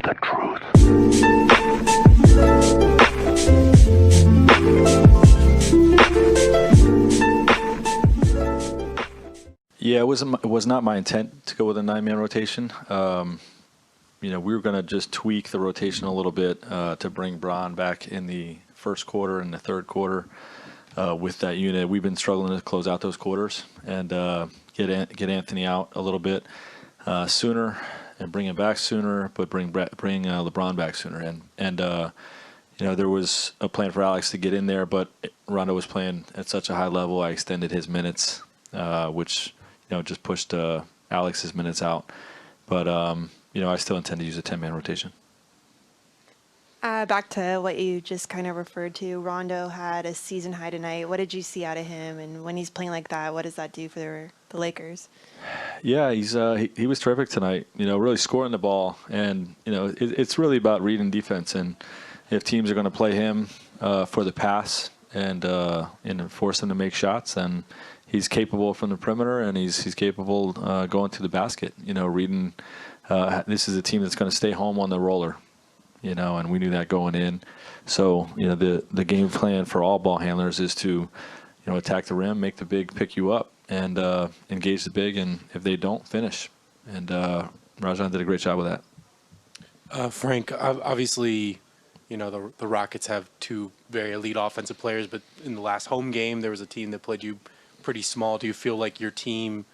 the truth. Yeah, it was not my intent to go with a 9-man rotation. We were going to just tweak the rotation a little bit to bring Braun back in the first quarter and the third quarter with that unit. We've been struggling to close out those quarters and get Anthony out a little bit sooner and bring him back sooner, but bring LeBron back sooner. There was a plan for Alex to get in there, but Rondo was playing at such a high level. I extended his minutes, which just pushed Alex's minutes out. But I still intend to use a 10-man rotation. Back to what you just kind of referred to, Rondo had a season high tonight. What did you see out of him? And when he's playing like that, what does that do for the Lakers? Yeah, he was terrific tonight. Really scoring the ball, and it's really about reading defense. And if teams are going to play him for the pass and force him to make shots, then he's capable from the perimeter, and he's capable going to the basket. Reading. This is a team that's going to stay home on the roller. And we knew that going in. So, the game plan for all ball handlers is to, attack the rim, make the big pick you up, and engage the big, and if they don't, finish. And Rajon did a great job with that. Frank, obviously, the Rockets have two very elite offensive players, but in the last home game, there was a team that played you pretty small. Do you feel like your team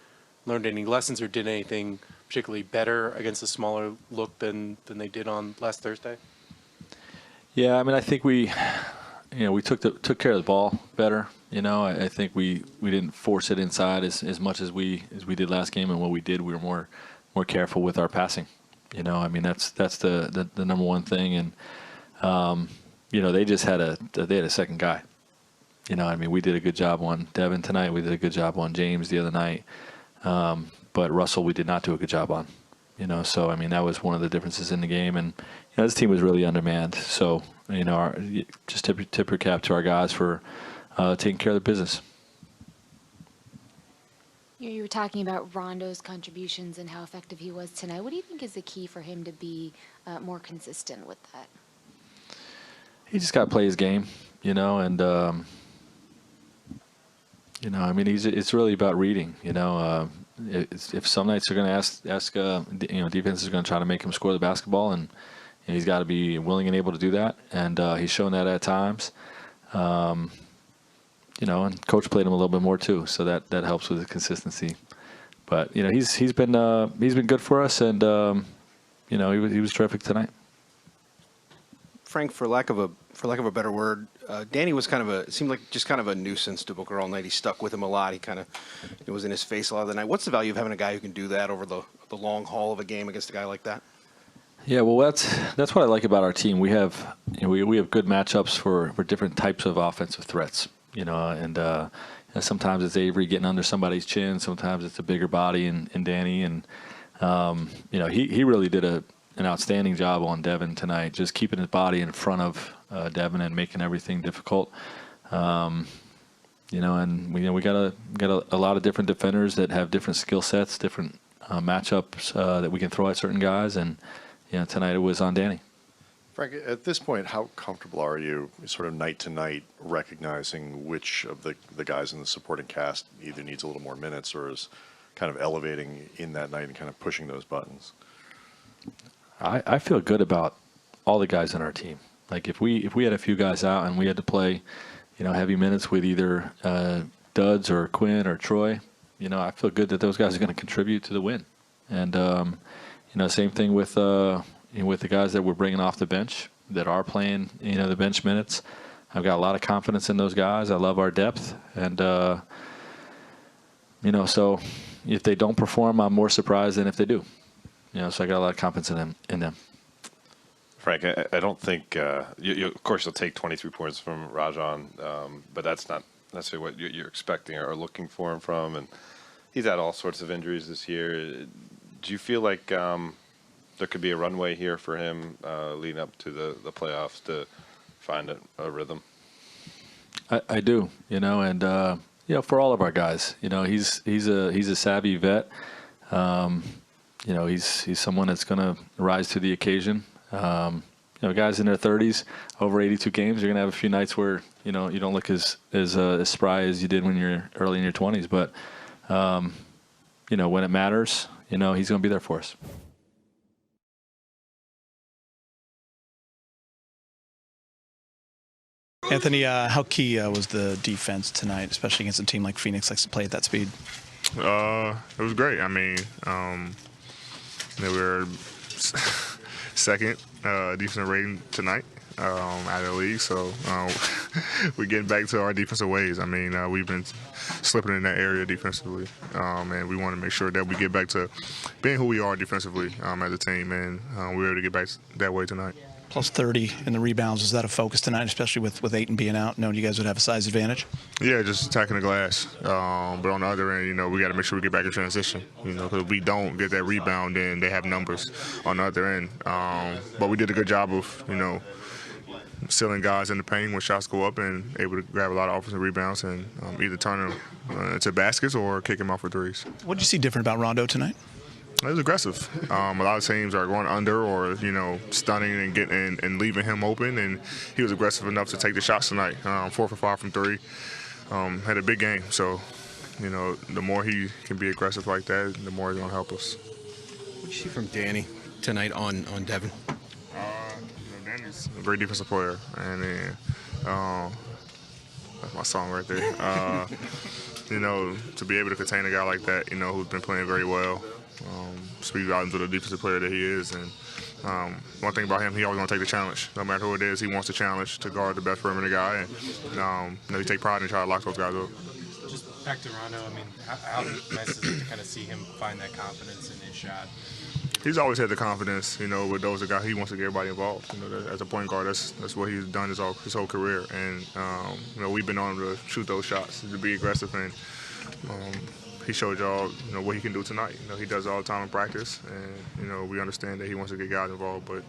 learned any lessons or did anything particularly better against a smaller look than they did on last Thursday? Yeah, I think we took care of the ball better. I think we didn't force it inside as much as we did last game, and what we did, we were more careful with our passing. That's the number one thing, and they just had a second guy. We did a good job on Devin tonight. We did a good job on James the other night. But Russell, we did not do a good job on, So that was one of the differences in the game, and this team was really undermanned. So just tip your cap to our guys for taking care of the business. You were talking about Rondo's contributions and how effective he was tonight. What do you think is the key for him to be more consistent with that? He just got to play his game, and it's really about reading, If some nights are going to ask defense is going to try to make him score the basketball, and he's got to be willing and able to do that, and he's shown that at times. And coach played him a little bit more too, so that helps with the consistency. But he's been good for us, and he was terrific tonight. Frank, for lack of a better word, Danny was seemed like just kind of a nuisance to Booker all night. He stuck with him a lot. He it was in his face a lot of the night. What's the value of having a guy who can do that over the long haul of a game against a guy like that? Yeah, well, that's what I like about our team. We have we have good matchups for different types of offensive threats. And sometimes it's Avery getting under somebody's chin. Sometimes it's a bigger body in Danny, and he really did an outstanding job on Devin tonight, just keeping his body in front of Devin and making everything difficult. And we got a lot of different defenders that have different skill sets, different matchups that we can throw at certain guys. And tonight it was on Danny. Frank, at this point, how comfortable are you sort of night to night recognizing which of the guys in the supporting cast either needs a little more minutes or is kind of elevating in that night and kind of pushing those buttons? I feel good about all the guys on our team. Like if we had a few guys out and we had to play, heavy minutes with either Duds or Quinn or Troy, I feel good that those guys are going to contribute to the win. And same thing with the guys that we're bringing off the bench that are playing, the bench minutes. I've got a lot of confidence in those guys. I love our depth, and so if they don't perform, I'm more surprised than if they do. So I got a lot of confidence in them. Frank, I don't think you of course you'll take 23 points from Rajon, but that's not necessarily what you're expecting or looking for him from. And he's had all sorts of injuries this year. Do you feel like there could be a runway here for him leading up to the playoffs to find a rhythm? I do, and for all of our guys, he's a savvy vet. He's someone that's going to rise to the occasion. Guys in their 30s, over 82 games, you're gonna have a few nights where you don't look as spry as you did when you're early in your 20s. But when it matters, he's gonna be there for us. Anthony, how key was the defense tonight, especially against a team like Phoenix likes to play at that speed? It was great. I mean, they were second defensive rating tonight out of the league, so we're getting back to our defensive ways. I mean, we've been slipping in that area defensively, and we want to make sure that we get back to being who we are defensively as a team, and we were able to get back that way tonight. Plus 30 in the rebounds. Was that a focus tonight, especially with Ayton being out, knowing you guys would have a size advantage? Yeah, just attacking the glass. But on the other end, we got to make sure we get back in transition. Because if we don't get that rebound, then they have numbers on the other end. But we did a good job of, sealing guys in the paint when shots go up and able to grab a lot of offensive rebounds and either turn them into baskets or kick them off for threes. What did you see different about Rondo tonight? It was aggressive. A lot of teams are going under or, stunning and getting and leaving him open, and he was aggressive enough to take the shots tonight. 4 for 5 from 3. Had a big game. So, the more he can be aggressive like that, the more he's going to help us. What did you see from Danny tonight on Devin? Danny's a great defensive player, and then that's my song right there. To be able to contain a guy like that, who's been playing very well. Speak volumes of the defensive player that he is, and one thing about him, he always going to take the challenge. No matter who it is, he wants the challenge to guard the best perimeter guy, and he take pride in trying to lock those guys up. Just back to Rondo, I mean, how nice is it to kind of see him find that confidence in his shot? He's always had the confidence, with those guys. He wants to get everybody involved. As a point guard, that's what he's done his whole career, and we've been on him to shoot those shots, to be aggressive, and he showed y'all, what he can do tonight. He does it all the time in practice, and we understand that he wants to get guys involved, but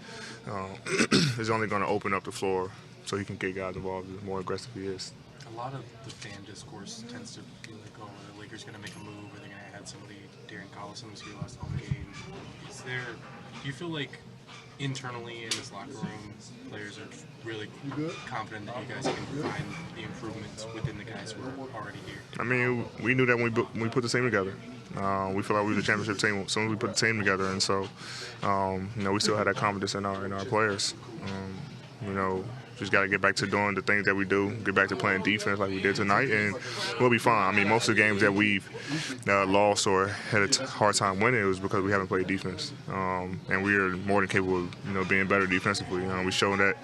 it's only going to open up the floor so he can get guys involved. The more aggressive he is. A lot of the fan discourse tends to be like, "Oh, are the Lakers going to make a move? Are they going to add somebody?" Darren Collison was here last home game. Do you feel like internally in this locker room, players are really confident that you guys can find the improvements within the guys who are already here? I mean, we knew that when we put the team together. We feel like we were the championship team as soon as we put the team together, and so we still had that confidence in our players. Just got to get back to doing the things that we do, get back to playing defense like we did tonight, and we'll be fine. I mean, most of the games that we've lost or had a hard time winning, it was because we haven't played defense. And we are more than capable of being better defensively. We showed that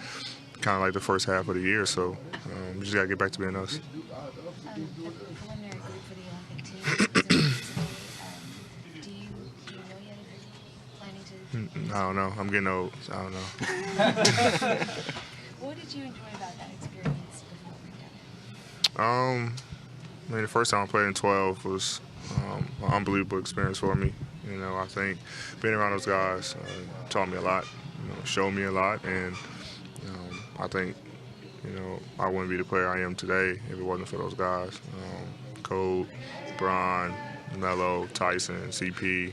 kind of like the first half of the year, so we just got to get back to being us. The preliminary group for the Olympic team. Do you know yet if you're planning to? I don't know. I'm getting old. So I don't know. What did you enjoy about that experience before we done it? The first time I played in 12 was an unbelievable experience for me. I think being around those guys taught me a lot, showed me a lot, and I think, I wouldn't be the player I am today if it wasn't for those guys. Cole, Bron, Melo, Tyson, CP,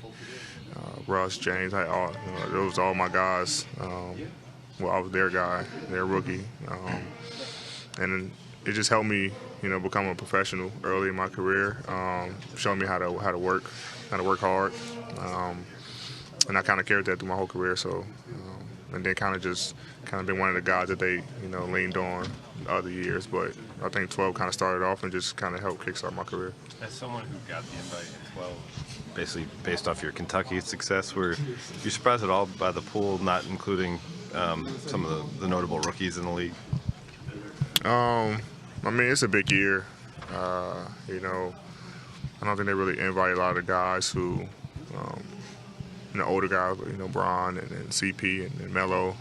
Russ, James, those are all my guys. Well, I was their guy, their rookie, and it just helped me, become a professional early in my career. Showed me how to work hard, and I kind of carried that through my whole career. So, and then kind of been one of the guys that they, leaned on the other years. But I think 12 kind of started off and just kind of helped kickstart my career. As someone who got the invite in 12, basically based off your Kentucky success, were you surprised at all by the pool, not including some of the notable rookies in the league? I mean, it's a big year. I don't think they really invite a lot of guys who, older guys, Bron and CP and Melo.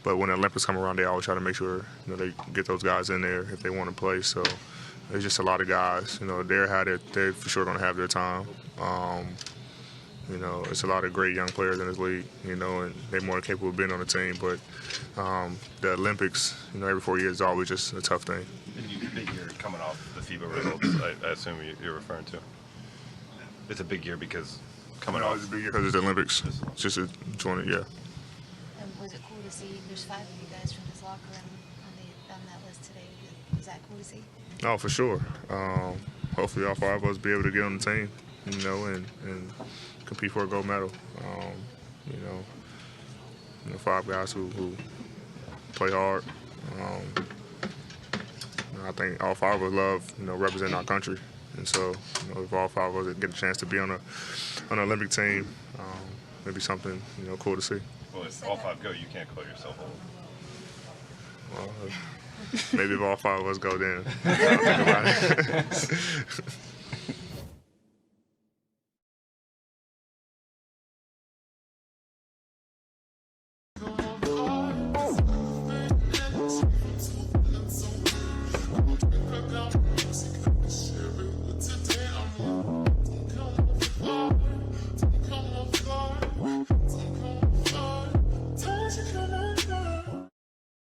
But when the Olympics come around, they always try to make sure they get those guys in there if they want to play. So there's just a lot of guys. They're for sure going to have their time. It's a lot of great young players in this league, and they're more capable of being on the team. But the Olympics, every 4 years is always just a tough thing. And you big year coming off the FIBA results, I assume you're referring to. It's a big year because coming off. It's a big year because it's the Olympics. It's just a 20, yeah. Was it cool to see there's 5 of you guys from his locker room on that list today? Was that cool to see? Oh, for sure. Hopefully all 5 of us be able to get on the team, you know, and compete for a gold medal. You know, 5 guys who play hard. I think all 5 of us love, you know, representing our country. And so, you know, if all 5 of us get a chance to be on an Olympic team, it'd be something, you know, cool to see. Well, if all 5 go, you can't call yourself old. Well, maybe if all 5 of us go, then I'll think about it.